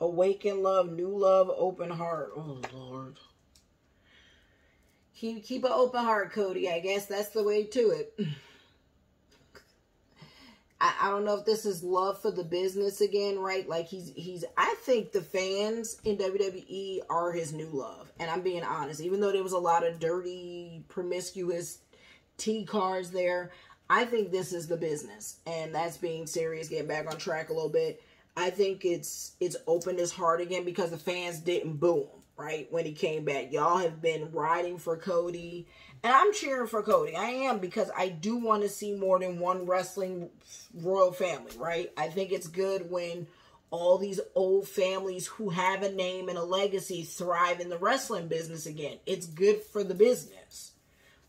Awaken love, new love, open heart. Oh, Lord. Keep an open heart, Cody. I guess that's the way to it. I don't know if this is love for the business again, right? Like I think the fans in WWE are his new love. And I'm being honest. Even though there was a lot of dirty, promiscuous T cards there, I think this is the business. And that's being serious, getting back on track a little bit. I think it's opened his heart again because the fans didn't boo him, right, when he came back. Y'all have been riding for Cody. And I'm cheering for Cody. I am, because I do want to see more than one wrestling royal family, right? I think it's good when all these old families who have a name and a legacy thrive in the wrestling business again. It's good for the business.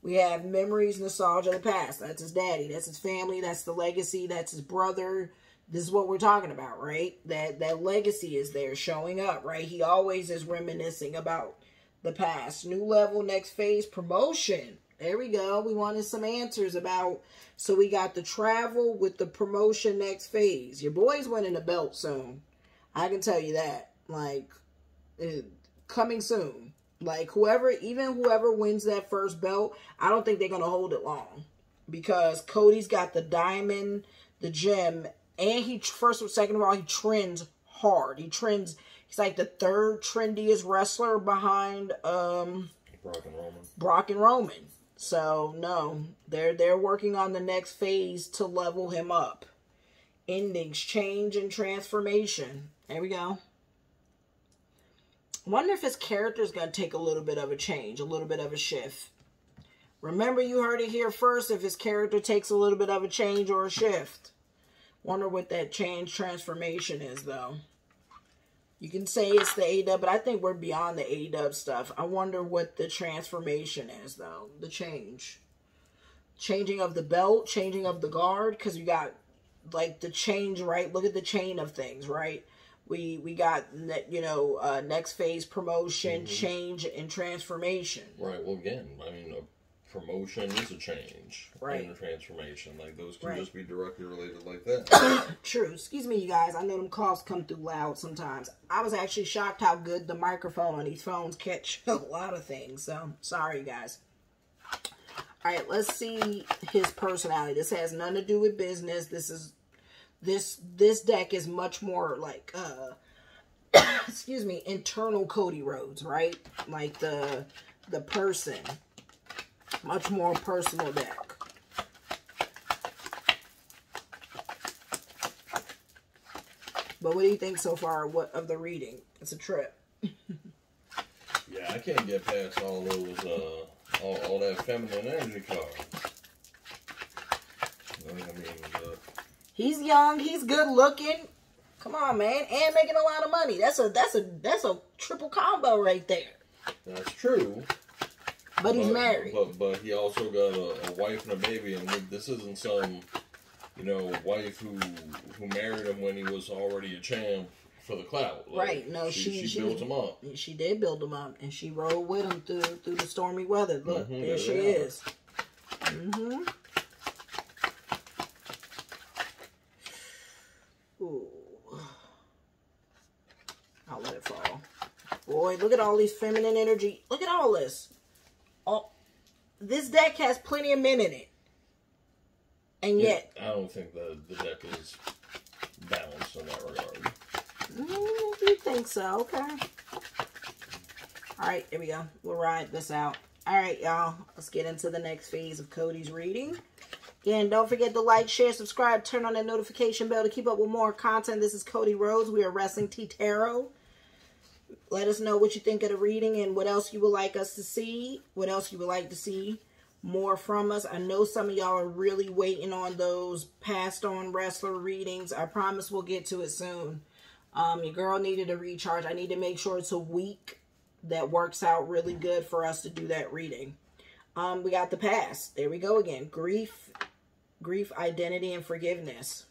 We have memories, nostalgia of the past. That's his daddy. That's his family. That's the legacy. That's his brother. This is what we're talking about, right? That legacy is there showing up, right? He always is reminiscing about the past. New level, next phase, promotion. There we go. We wanted some answers about. So we got the travel with the promotion next phase. Your boy's winning a belt soon. I can tell you that. Like, coming soon. Like, even whoever wins that first belt, I don't think they're going to hold it long. Because Cody's got the diamond, the gem, and second of all, he trends hard. He's like the third trendiest wrestler behind Brock and Roman. So no, they're working on the next phase to level him up. Endings, change, and transformation. There we go. I wonder if his character's gonna take a little bit of a change, a little bit of a shift. Remember, you heard it here first. If his character takes a little bit of a change or a shift. Wonder what that change transformation is, though. You can say it's the AEW, but I think we're beyond the AEW stuff. I wonder what the transformation is, though. The change. Changing of the belt, changing of the guard, because you got, like, the change, right? Look at the chain of things, right? We got, you know, next phase promotion, change, and transformation. Right, well, again, I mean, promotion is a change, right? And a transformation. Like, those can just be directly related like that. True. Excuse me, you guys. I know them coughs come through loud sometimes. I was actually shocked how good the microphone on these phones catch a lot of things. So, sorry, you guys. All right, let's see his personality. This has nothing to do with business. This deck is much more like, excuse me, internal Cody Rhodes, right? Like the person. Much more personal deck. But what do you think so far of the reading? It's a trip. Yeah, I can't get past all those, all that feminine energy cards. I mean, he's young. He's good looking. Come on, man, and making a lot of money. That's a triple combo right there. That's true. But he's married. But he also got a wife and a baby, and this isn't some, you know, wife who married him when he was already a champ for the clout. Like, right. No, she built him up. She did build him up, and she rode with him through the stormy weather. Look, there she is. Ooh. I'll let it fall. Boy, look at all these feminine energy. Look at all this. This deck has plenty of men in it. And yet... I don't think the deck is balanced in that regard. You think so? Okay. Alright, here we go. We'll ride this out. Alright, y'all. Let's get into the next phase of Cody's reading. Again, don't forget to like, share, subscribe, turn on that notification bell to keep up with more content. This is Cody Rhodes. We are Wrestling Tea Tarot. Let us know what you think of the reading and what else you would like us to see. What else you would like to see more from us. I know some of y'all are really waiting on those passed on wrestler readings. I promise we'll get to it soon. Your girl needed a recharge. I need to make sure it's a week that works out really good for us to do that reading. We got the past. There we go again. Grief, identity, and forgiveness.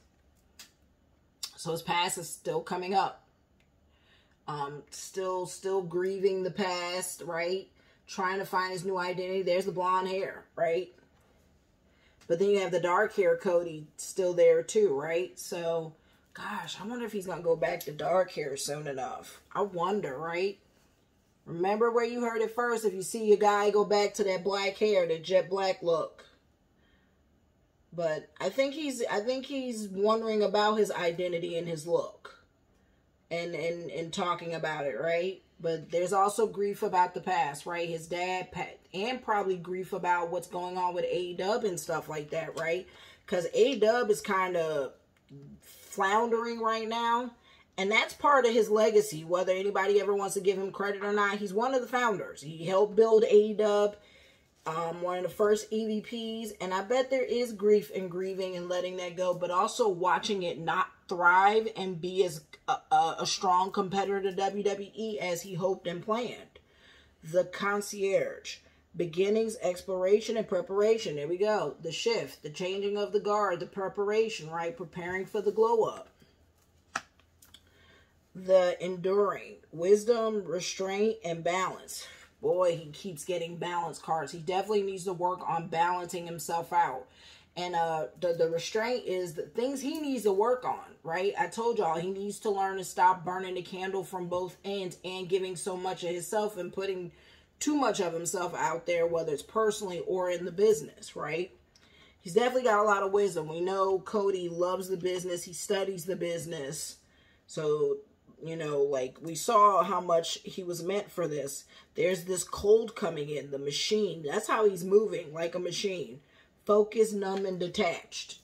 So his past is still coming up. Still grieving the past, right? Trying to find his new identity. There's the blonde hair, right? But then you have the dark hair Cody still there too, right? So, gosh, I wonder if he's going to go back to dark hair soon enough. I wonder, right? Remember where you heard it first. If you see your guy, go back to that black hair, the jet black look. But I think he's wondering about his identity and his look. And talking about it, right? But there's also grief about the past, right? His dad, and probably grief about what's going on with A-Dub and stuff like that, right? Because A-Dub is kind of floundering right now. And that's part of his legacy, whether anybody ever wants to give him credit or not. He's one of the founders. He helped build A-Dub, one of the first EVPs. And I bet there is grief and grieving and letting that go, but also watching it not thrive and be as a strong competitor to WWE as he hoped and planned. The concierge. Beginnings, exploration, and preparation. There we go. The shift, the changing of the guard, the preparation, right? Preparing for the glow up. The enduring. Wisdom, restraint, and balance. Boy, he keeps getting balance cards. He definitely needs to work on balancing himself out. And the restraint is the things he needs to work on, right? I told y'all he needs to learn to stop burning the candle from both ends and giving so much of himself and putting too much of himself out there, whether it's personally or in the business, right? He's definitely got a lot of wisdom. We know Cody loves the business. He studies the business. So, you know, like we saw how much he was meant for this. There's this cold coming in, the machine. That's how he's moving, like a machine. Focused, numb, and detached.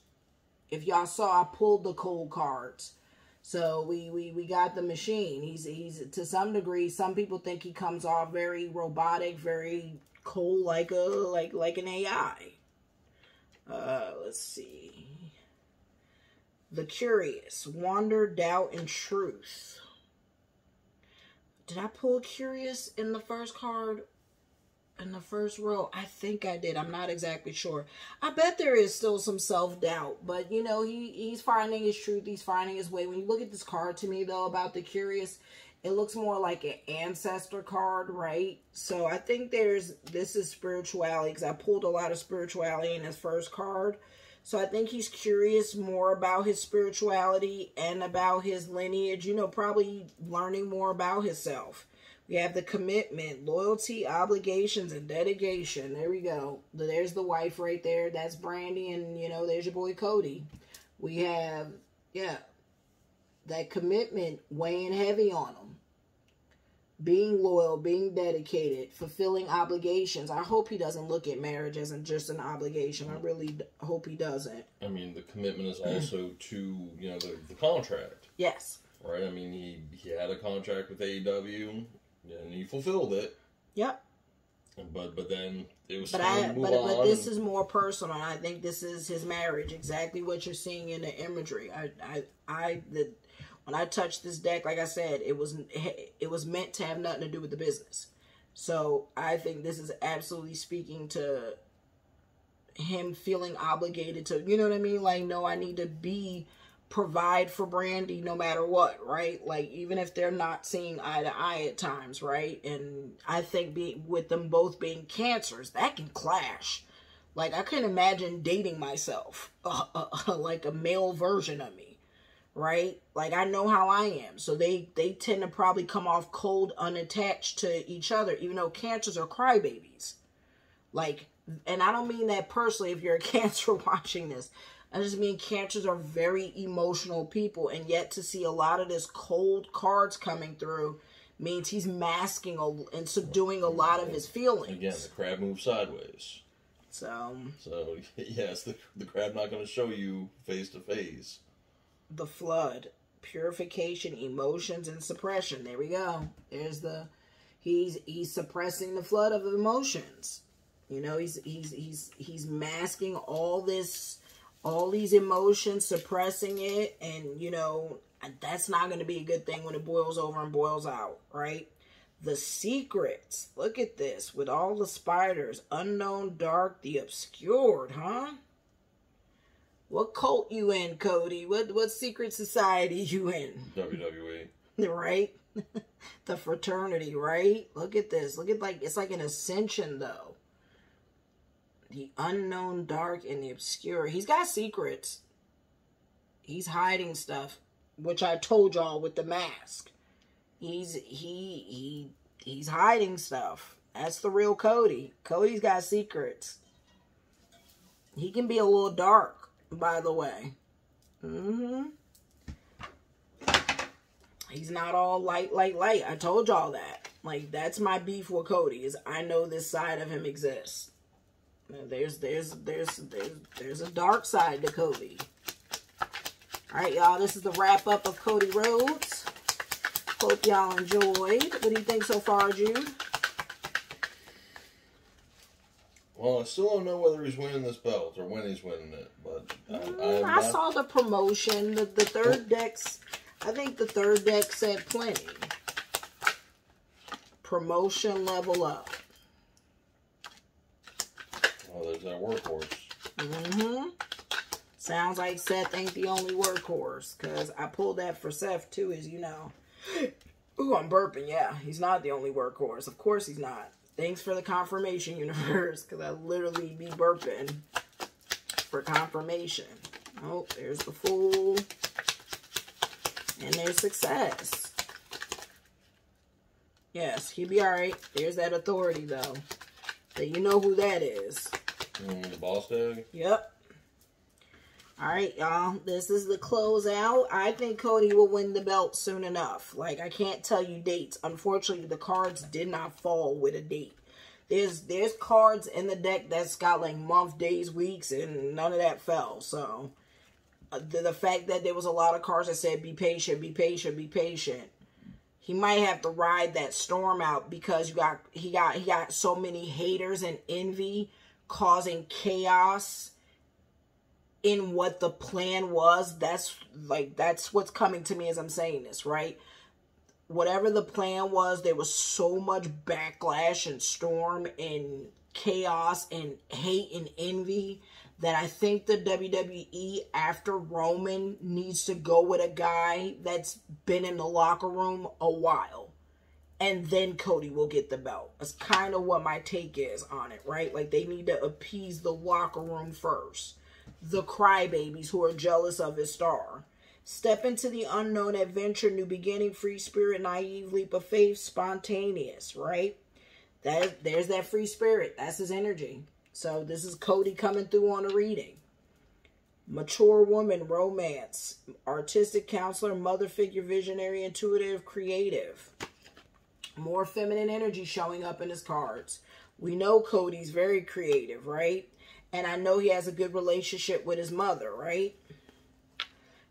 If y'all saw, I pulled the cold cards. So we got the machine. He's to some degree, some people think he comes off very robotic, very cold, like an AI. Let's see. The curious, wonder, doubt, and truth. Did I pull curious in the first card? In the first row? I think I did. I'm not exactly sure. I bet there is still some self-doubt. But, you know, he's finding his truth. He's finding his way. When you look at this card to me, though, about the curious, it looks more like an ancestor card, right? So I think this is spirituality, because I pulled a lot of spirituality in his first card. So I think he's curious more about his spirituality and about his lineage, you know, probably learning more about himself. We have the commitment, loyalty, obligations, and dedication. There we go. There's the wife right there. That's Brandy, and, you know, there's your boy Cody. We have, yeah, that commitment weighing heavy on him. Being loyal, being dedicated, fulfilling obligations. I hope he doesn't look at marriage as just an obligation. I really hope he doesn't. I mean, the commitment is also to, you know, the contract. Yes. Right? I mean, he had a contract with AEW, and he fulfilled it. Yep. But then it was time to move on. But this is more personal. I think this is his marriage. Exactly what you're seeing in the imagery. When I touched this deck, like I said, it was meant to have nothing to do with the business. So I think this is absolutely speaking to him feeling obligated to, you know what I mean? Like, no, I need to provide for Brandy no matter what, right? Like, even if they're not seeing eye to eye at times, right? And I think with them both being cancers, that can clash. Like, I couldn't imagine dating myself, like a male version of me, right? Like, I know how I am. So they tend to probably come off cold, unattached to each other, even though cancers are crybabies. Like, and I don't mean that personally if you're a Cancer watching this. I just mean cancers are very emotional people, and yet to see a lot of this cold cards coming through means he's masking and subduing a lot of his feelings. Again, the crab moves sideways. So yes, the crab not going to show you face to face. The flood, purification, emotions, and suppression. There we go. There's he's suppressing the flood of emotions. You know, he's masking all these emotions, suppressing it, and, you know, that's not going to be a good thing when it boils over and boils out, right? The secrets. Look at this. With all the spiders. Unknown, dark, the obscured, huh? What cult you in, Cody? What secret society you in? WWE. Right? The fraternity, right? Look at this. Look at, like, it's like an ascension, though. The unknown, dark, and the obscure. He's got secrets. He's hiding stuff, which I told y'all with the mask. He's hiding stuff. That's the real Cody. Cody's got secrets. He can be a little dark, by the way. He's not all light. I told y'all that. Like, that's my beef with Cody, is I know this side of him exists. There's a dark side to Cody. Alright, y'all, this is the wrap-up of Cody Rhodes. Hope y'all enjoyed. What do you think so far, Jude? Well, I still don't know whether he's winning this belt or when he's winning it, but I saw the promotion. The third deck's... I think the third deck said plenty. Promotion level up. Oh, there's that workhorse. Sounds like Seth ain't the only workhorse, because I pulled that for Seth too, as you know. Ooh, I'm burping. Yeah, he's not the only workhorse. Of course he's not. Thanks for the confirmation, universe, because I literally be burping for confirmation. Oh, there's the Fool. And there's Success. Yes, he'll be alright. There's that Authority, though. So you know who that is. The Boss Dog? Yep. Alright, y'all. This is the closeout. I think Cody will win the belt soon enough. Like, I can't tell you dates. Unfortunately, the cards did not fall with a date. There's cards in the deck that's got, like, month, days, weeks, and none of that fell. So, the fact that there was a lot of cards that said, be patient, be patient, be patient. He might have to ride that storm out because he got so many haters and envy causing chaos in what the plan was. That's what's coming to me as I'm saying this, right? Whatever the plan was, there was so much backlash and storm and chaos and hate and envy that I think the WWE, after Roman, needs to go with a guy that's been in the locker room a while. And then Cody will get the belt. That's kind of what my take is on it, right? Like, they need to appease the locker room first. The crybabies who are jealous of his star. Step into the unknown adventure, new beginning, free spirit, naive, leap of faith, spontaneous, right? There's that free spirit. That's his energy. So this is Cody coming through on a reading. Mature woman, romance, artistic counselor, mother figure, visionary, intuitive, creative. More feminine energy showing up in his cards. We know Cody's very creative, right? And I know he has a good relationship with his mother, right?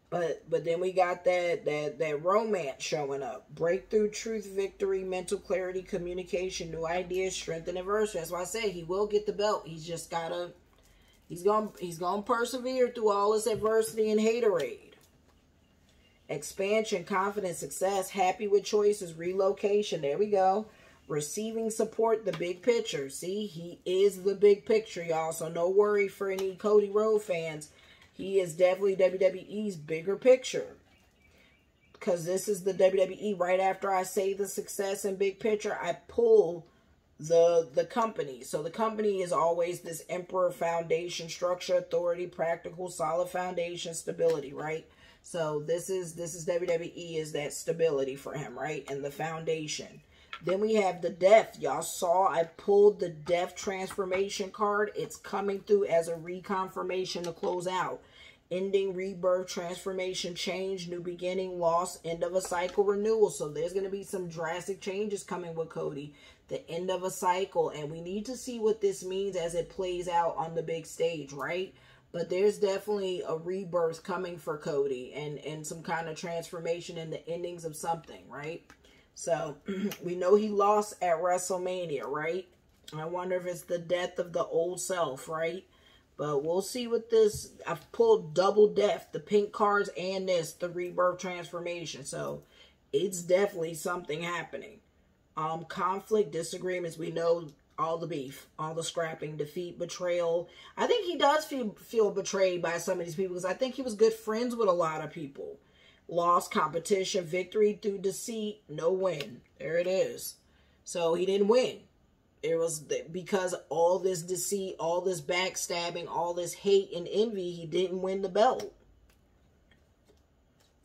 But then we got that romance showing up. Breakthrough, truth, victory, mental clarity, communication, new ideas, strength, and adversity. That's why I say he will get the belt. He's just gotta, he's gonna persevere through all this adversity and haterade. Expansion, confidence, success, happy with choices, relocation. There we go. Receiving support, the big picture. See, he is the big picture, y'all. So no worry for any Cody Rhodes fans. He is definitely WWE's bigger picture. Because this is the WWE. Right after I say the success and big picture, I pull the company. So the company is always this emperor foundation, structure, authority, practical, solid foundation, stability, right? So this is WWE, is that stability for him, right? And the foundation. Then we have the death. Y'all saw I pulled the death transformation card. It's coming through as a reconfirmation to close out. Ending, rebirth, transformation, change, new beginning, loss, end of a cycle, renewal. So there's going to be some drastic changes coming with Cody. The end of a cycle. And we need to see what this means as it plays out on the big stage, right? But there's definitely a rebirth coming for Cody. And some kind of transformation in the endings of something, right? So, we know he lost at WrestleMania, right? I wonder if it's the death of the old self, right? But we'll see what this... I've pulled double death, the pink cards and this, the rebirth transformation. So, it's definitely something happening. Conflict, disagreements. We know all the beef, all the scrapping, defeat, betrayal. I think he does feel betrayed by some of these people because I think he was good friends with a lot of people. Lost, competition, victory through deceit, no win. There it is. So he didn't win. It was because all this deceit, all this backstabbing, all this hate and envy, he didn't win the belt.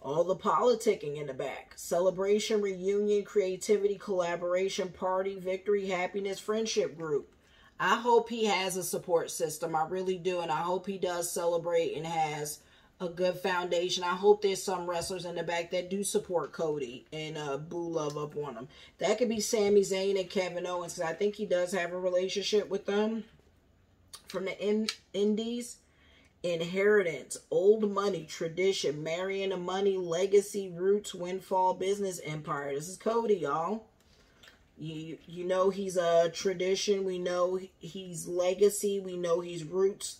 All the politicking in the back. Celebration, reunion, creativity, collaboration, party, victory, happiness, friendship group. I hope he has a support system. I really do. And I hope he does celebrate and has a good foundation. I hope there's some wrestlers in the back that do support Cody and boo love up on him. That could be Sami Zayn and Kevin Owens, because I think he does have a relationship with them from the Indies. Inheritance, old money, tradition, marrying the money, legacy, roots, windfall, business, empire. This is Cody, y'all. You know he's a tradition. We know he's legacy. We know he's roots.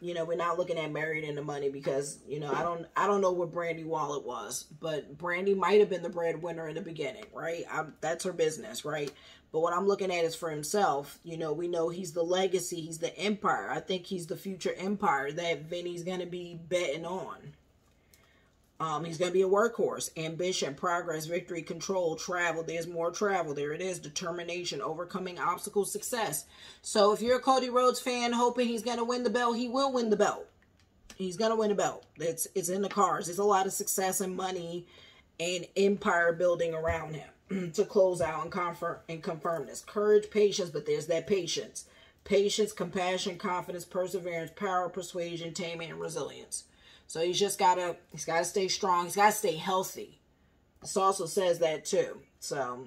We're not looking at married in the money because, I don't know what Brandy Wallet was, but Brandy might have been the breadwinner in the beginning, right? That's her business, right? But what I'm looking at is for himself. We know he's the legacy. He's the empire. I think he's the future empire that Vinny's going to be betting on. He's going to be a workhorse. Ambition, progress, victory, control, travel. There's more travel. There it is. Determination, overcoming obstacles, success. So if you're a Cody Rhodes fan hoping he's going to win the belt, he will win the belt. He's going to win the belt. It's in the cards. There's a lot of success and money and empire building around him to close out and confirm this. Courage, patience, but there's that patience. Patience, compassion, confidence, perseverance, power, persuasion, taming, and resilience. So he's got to stay strong. He's got to stay healthy. This also says that too. So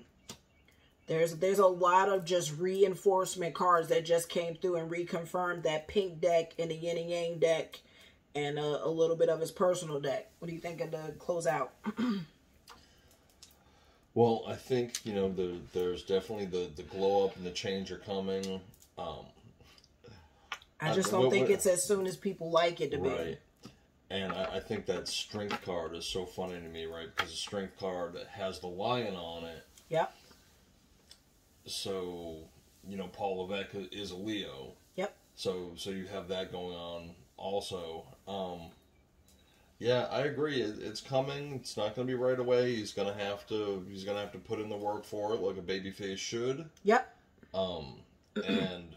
there's a lot of just reinforcement cards that just came through and reconfirmed that pink deck and the yin and yang deck and a little bit of his personal deck. What do you think of the closeout? Well, I think, there's definitely the glow up and the change are coming. I just don't think it's as soon as people like it to be. Right. And I think that strength card is so funny to me, right? Because the strength card has the lion on it. Yep. So, Paul Levesque is a Leo. Yep. So you have that going on also. Yeah, I agree. It's coming. It's not going to be right away. He's gonna have to put in the work for it, like a babyface should. Yep. And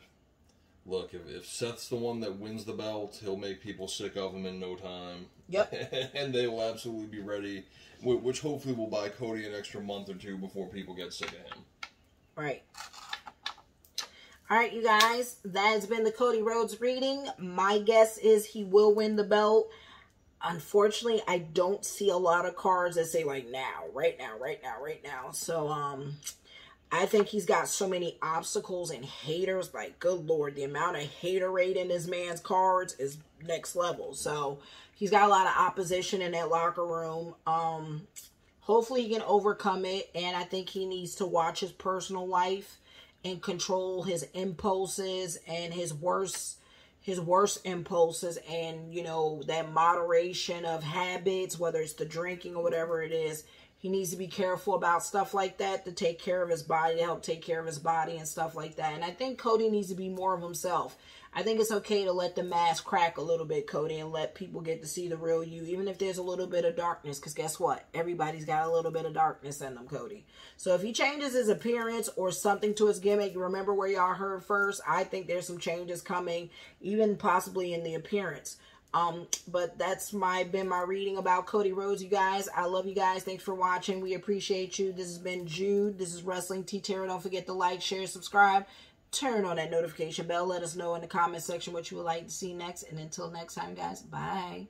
look, if Seth's the one that wins the belt, he'll make people sick of him in no time. Yep. And they will absolutely be ready, which hopefully will buy Cody an extra month or two before people get sick of him. Right. All right, you guys, that has been the Cody Rhodes reading. My guess is he will win the belt. Unfortunately, I don't see a lot of cards that say like now, right now, right now, right now. So, I think he's got so many obstacles and haters. Like, good Lord, the amount of haterade in this man's cards is next level. So, he's got a lot of opposition in that locker room. Hopefully, he can overcome it. And I think he needs to watch his personal life and control his impulses and his worst impulses, and that moderation of habits, whether it's the drinking or whatever it is. He needs to be careful about stuff like that to take care of his body, to help take care of his body and stuff like that. And I think Cody needs to be more of himself. I think it's okay to let the mask crack a little bit, Cody, and let people get to see the real you, even if there's a little bit of darkness, because guess what? Everybody's got a little bit of darkness in them, Cody. So if he changes his appearance or something to his gimmick, remember where y'all heard first, I think there's some changes coming, even possibly in the appearance. But that's been my reading about Cody Rhodes, you guys. I love you guys. Thanks for watching. We appreciate you. This has been Jude. This is Wrestling T-Terra. Don't forget to like, share, subscribe. Turn on that notification bell. Let us know in the comment section what you would like to see next. And until next time, guys, bye.